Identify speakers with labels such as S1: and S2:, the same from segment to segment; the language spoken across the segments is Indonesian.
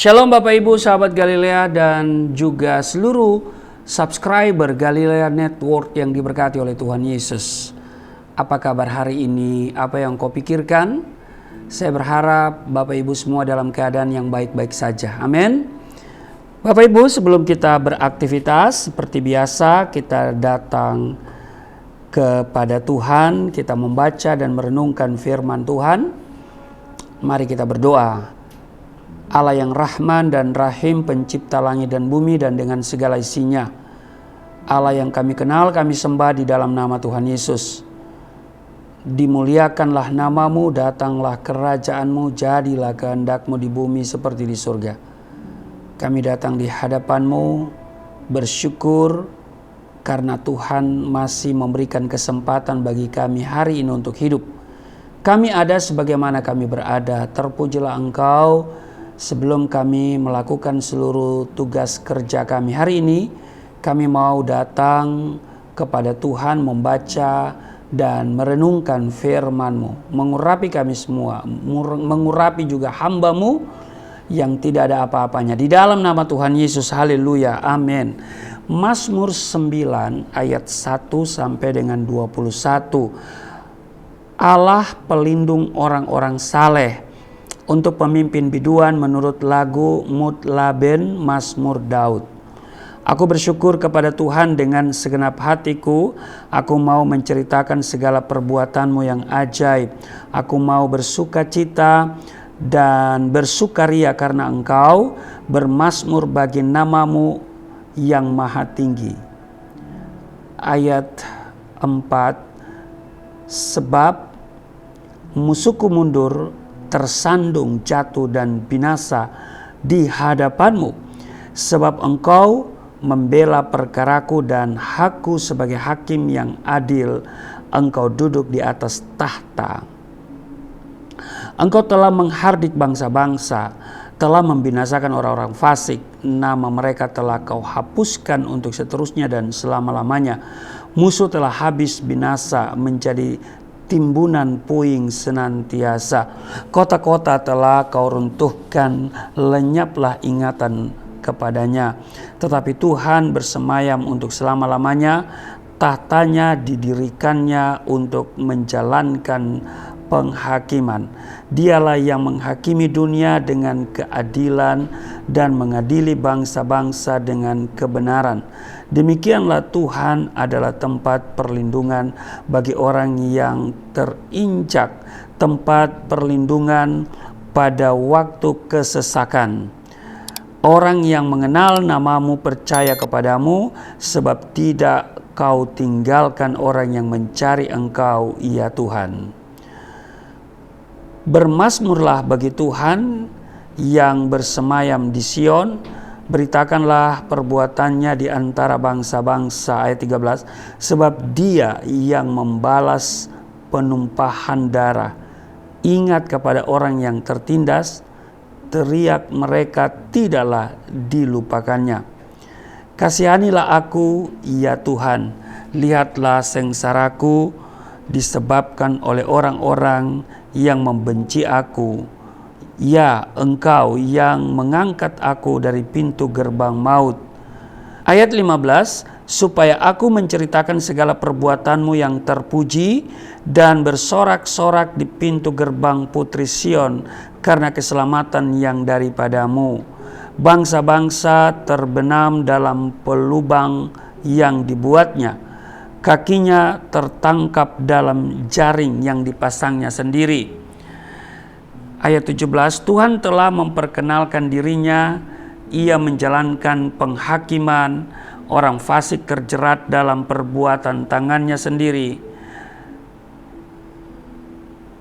S1: Shalom Bapak Ibu, sahabat Galilea dan juga seluruh subscriber Galilea Network yang diberkati oleh Tuhan Yesus. Apa kabar hari ini? Apa yang kau pikirkan? Saya berharap Bapak Ibu semua dalam keadaan yang baik-baik saja. Amin. Bapak Ibu, sebelum kita beraktivitas seperti biasa, kita datang kepada Tuhan, kita membaca dan merenungkan firman Tuhan. Mari kita berdoa. Allah yang Rahman dan Rahim, pencipta langit dan bumi dan dengan segala isinya. Allah yang kami kenal, kami sembah di dalam nama Tuhan Yesus. Dimuliakanlah namamu, datanglah kerajaanmu, jadilah kehendakmu di bumi seperti di surga. Kami datang di hadapanmu, bersyukur karena Tuhan masih memberikan kesempatan bagi kami hari ini untuk hidup. Kami ada sebagaimana kami berada, terpujilah Engkau. Sebelum kami melakukan seluruh tugas kerja kami hari ini, kami mau datang kepada Tuhan membaca dan merenungkan firman-Mu. Mengurapi kami semua, mengurapi juga hamba-Mu yang tidak ada apa-apanya. Di dalam nama Tuhan Yesus, haleluya, amin. Mazmur 9 ayat 1 sampai dengan 21. Allah pelindung orang-orang saleh. Untuk pemimpin biduan menurut lagu Mutlaben Mazmur Daud. Aku bersyukur kepada Tuhan dengan segenap hatiku. Aku mau menceritakan segala perbuatan-Mu yang ajaib. Aku mau bersuka cita dan bersukaria karena Engkau, bermazmur bagi nama-Mu yang maha tinggi. Ayat 4. Sebab musuhku mundur, tersandung, jatuh dan binasa di hadapan-Mu. Sebab Engkau membela perkaraku dan hakku sebagai hakim yang adil. Engkau duduk di atas tahta. Engkau telah menghardik bangsa-bangsa, telah membinasakan orang-orang fasik. Nama mereka telah Kau hapuskan untuk seterusnya dan selama-lamanya. Musuh telah habis binasa, menjadi timbunan puing senantiasa. Kota-kota telah Kau runtuhkan, lenyaplah ingatan kepadanya. Tetapi Tuhan bersemayam untuk selama-lamanya, tahtanya didirikannya untuk menjalankan penghakiman. Dialah yang menghakimi dunia dengan keadilan dan mengadili bangsa-bangsa dengan kebenaran. Demikianlah Tuhan adalah tempat perlindungan bagi orang yang terinjak, tempat perlindungan pada waktu kesesakan. Orang yang mengenal nama-Mu percaya kepadamu, sebab tidak Kau tinggalkan orang yang mencari Engkau, ya Tuhan. Bermazmurlah bagi Tuhan yang bersemayam di Sion. Beritakanlah perbuatannya di antara bangsa-bangsa. Ayat 13. Sebab Dia yang membalas penumpahan darah. Ingat kepada orang yang tertindas. Teriak mereka tidaklah dilupakannya. Kasihanilah aku, ya Tuhan. Lihatlah sengsaraku disebabkan oleh orang-orang yang membenci aku. Ya, Engkau yang mengangkat aku dari pintu gerbang maut. Ayat 15. Supaya aku menceritakan segala perbuatan-Mu yang terpuji dan bersorak-sorak di pintu gerbang Putri Sion karena keselamatan yang daripada-Mu. Bangsa-bangsa terbenam dalam pelubang yang dibuatnya. Kakinya tertangkap dalam jaring yang dipasangnya sendiri. Ayat 17, Tuhan telah memperkenalkan dirinya, Ia menjalankan penghakiman, orang fasik terjerat dalam perbuatan tangannya sendiri.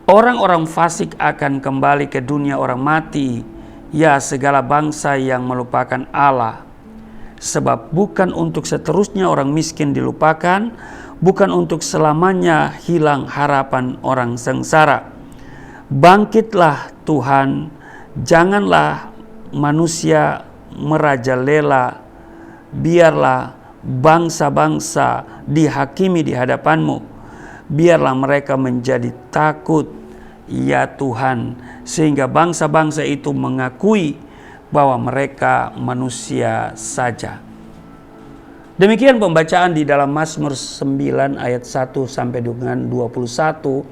S1: Orang-orang fasik akan kembali ke dunia orang mati, ya segala bangsa yang melupakan Allah. Sebab bukan untuk seterusnya orang miskin dilupakan, bukan untuk selamanya hilang harapan orang sengsara. Bangkitlah Tuhan, janganlah manusia merajalela, biarlah bangsa-bangsa dihakimi di hadapan-Mu. Biarlah mereka menjadi takut, ya Tuhan, sehingga bangsa-bangsa itu mengakui bahwa mereka manusia saja. Demikian pembacaan di dalam Mazmur 9 ayat 1 sampai dengan 21.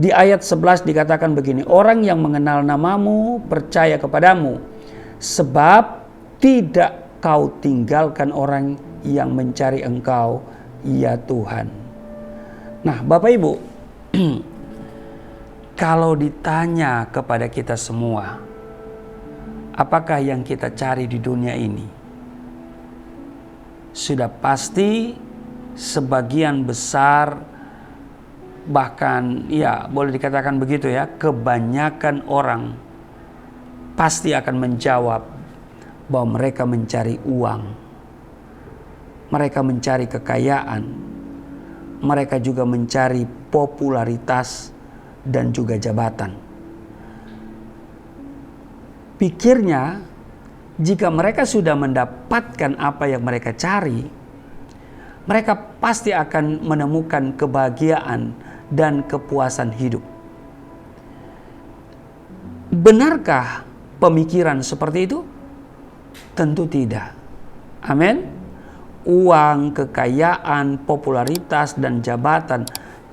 S1: Di ayat 11 dikatakan begini, orang yang mengenal namamu percaya kepadamu, sebab tidak kau tinggalkan orang yang mencari engkau, ya Tuhan. Nah Bapak Ibu, kalau ditanya kepada kita semua, apakah yang kita cari di dunia ini? Sudah pasti sebagian besar, bahkan ya boleh dikatakan begitu ya, kebanyakan orang pasti akan menjawab bahwa mereka mencari uang, mereka mencari kekayaan, mereka juga mencari popularitas dan juga jabatan. Pikirnya, jika mereka sudah mendapatkan apa yang mereka cari, mereka pasti akan menemukan kebahagiaan dan kepuasan hidup. Benarkah pemikiran seperti itu? Tentu tidak. Amin. Uang, kekayaan, popularitas, dan jabatan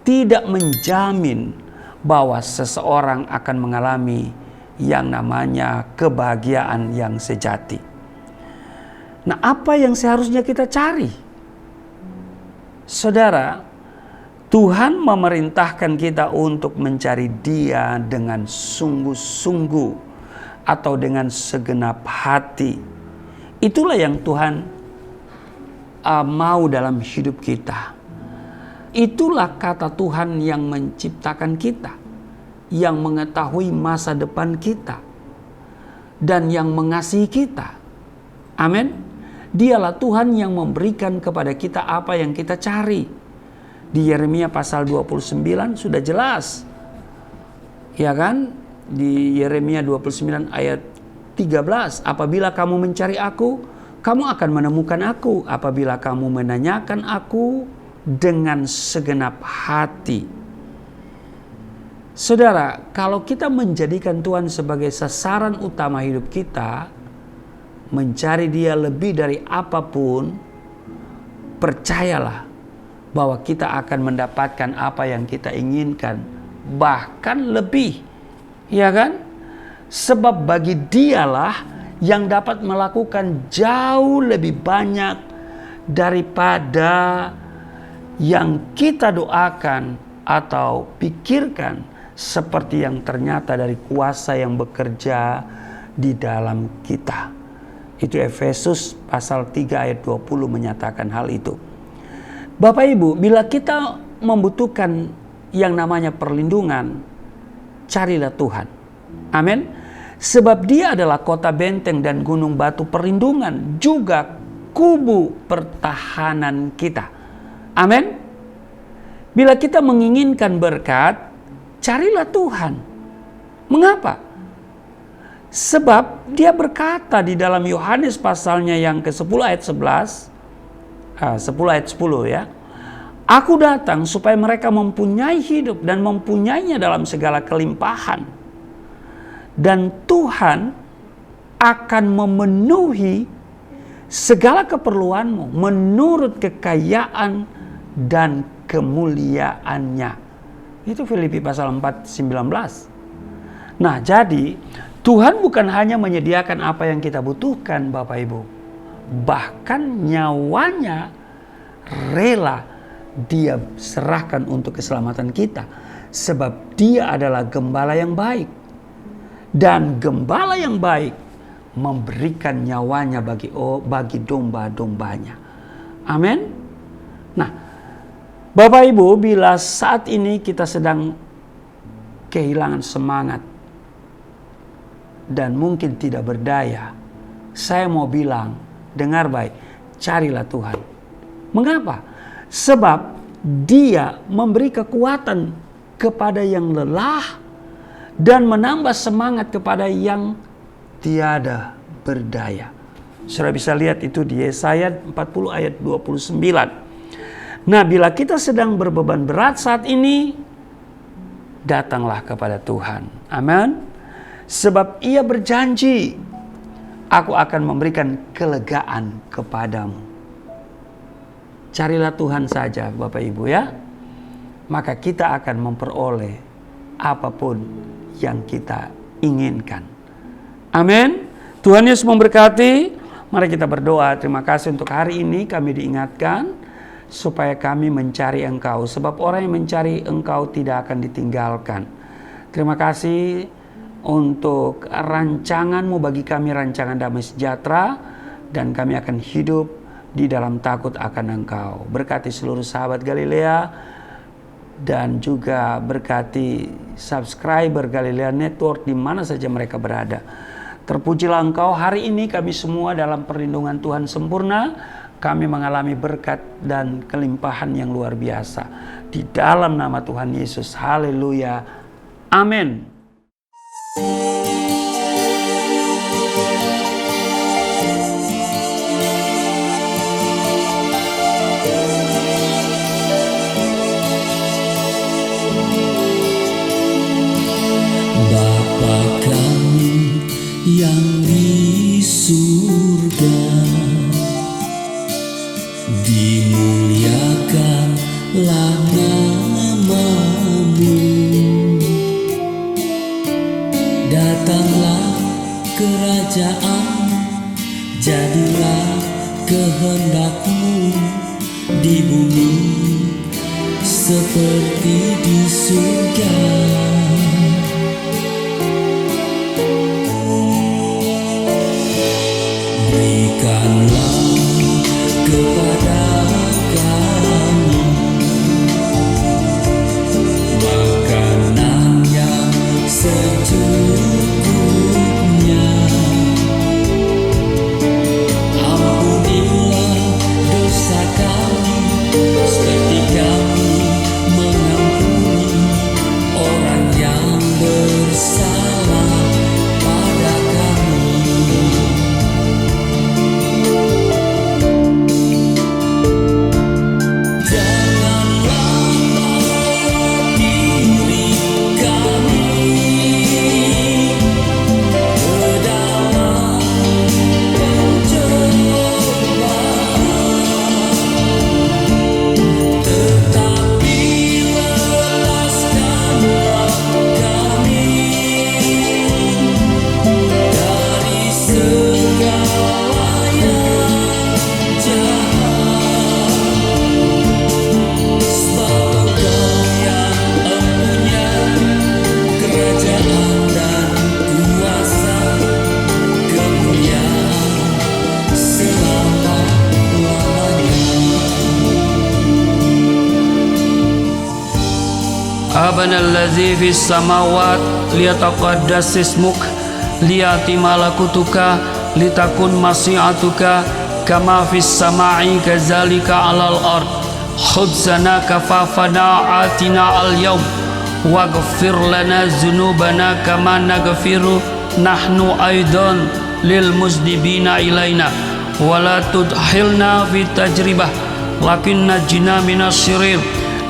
S1: tidak menjamin bahwa seseorang akan mengalami yang namanya kebahagiaan yang sejati. Nah, apa yang seharusnya kita cari? Saudara, Tuhan memerintahkan kita untuk mencari Dia dengan sungguh-sungguh atau dengan segenap hati. Itulah yang Tuhan mau dalam hidup kita. Itulah kata Tuhan yang menciptakan kita, yang mengetahui masa depan kita, dan yang mengasihi kita. Amin. Dialah Tuhan yang memberikan kepada kita apa yang kita cari. Di Yeremia pasal 29 sudah jelas, ya kan? Di Yeremia 29 ayat 13, apabila kamu mencari aku, kamu akan menemukan aku apabila kamu menanyakan aku dengan segenap hati. Saudara, kalau kita menjadikan Tuhan sebagai sasaran utama hidup kita, mencari Dia lebih dari apapun, percayalah bahwa kita akan mendapatkan apa yang kita inginkan, bahkan lebih, ya kan? Sebab bagi Dialah yang dapat melakukan jauh lebih banyak daripada yang kita doakan atau pikirkan, seperti yang ternyata dari kuasa yang bekerja di dalam kita. Itu Efesus pasal 3 ayat 20 menyatakan hal itu. Bapak Ibu, bila kita membutuhkan yang namanya perlindungan, carilah Tuhan. Amin. Sebab Dia adalah kota benteng dan gunung batu perlindungan, juga kubu pertahanan kita. Amin. Bila kita menginginkan berkat, carilah Tuhan. Mengapa? Sebab Dia berkata di dalam Yohanes pasalnya yang ke-10 ayat 11, 10 ayat 10 ya. Aku datang supaya mereka mempunyai hidup dan mempunyainya dalam segala kelimpahan. Dan Tuhan akan memenuhi segala keperluanmu menurut kekayaan dan kemuliaannya. Itu Filipi pasal 4:19. Nah, jadi Tuhan bukan hanya menyediakan apa yang kita butuhkan, Bapak Ibu. Bahkan nyawanya rela Dia serahkan untuk keselamatan kita. Sebab Dia adalah gembala yang baik. Dan gembala yang baik memberikan nyawanya bagi domba-dombanya. Amin. Nah, Bapak Ibu, bila saat ini kita sedang kehilangan semangat dan mungkin tidak berdaya, saya mau bilang, dengar baik, carilah Tuhan. Mengapa? Sebab Dia memberi kekuatan kepada yang lelah dan menambah semangat kepada yang tiada berdaya. Saudara bisa lihat itu di Yesaya 40 ayat 29. Nah, bila kita sedang berbeban berat saat ini, datanglah kepada Tuhan. Amin. Sebab Ia berjanji aku akan memberikan kelegaan kepadamu. Carilah Tuhan saja Bapak Ibu ya, maka kita akan memperoleh apapun yang kita inginkan. Amin. Tuhan Yesus memberkati. Mari kita berdoa. Terima kasih untuk hari ini kami diingatkan supaya kami mencari Engkau, sebab orang yang mencari Engkau tidak akan ditinggalkan. Terima kasih untuk rancangan-Mu bagi kami, rancangan damai sejahtera, dan kami akan hidup di dalam takut akan Engkau. Berkati seluruh sahabat Galilea dan juga berkati subscriber Galilea Network di mana saja mereka berada. Terpujilah Engkau. Hari ini kami semua dalam perlindungan Tuhan sempurna. Kami mengalami berkat dan kelimpahan yang luar biasa. Di dalam nama Tuhan Yesus. Haleluya. Amin.
S2: Bapa kami yang di surga, dimuliakanlah nama-Mu. Datanglah kerajaan, jadilah kehendak-Mu di bumi seperti di surga. Berikanlah kepada kami makanan yang secukupnya. Ampunilah dosa kami seperti kami mengampuni orang yang bersalah pada kami.
S1: Abana allazi fis samawat liyataqaddas ismuk liyati malakutuka litakun masyiatuka kama fis samai kadzalika alal ard khubzana kafafana atina al yawm waghfir lana dzunubana kama naghfiru nahnu aidan lil muzdibina ilaina wala tudhilna fit tajribah lakin najina minasyirir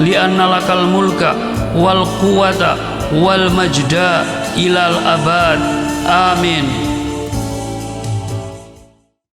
S1: lianna lakal mulka wal quwata wal majda ilal abad. Amin.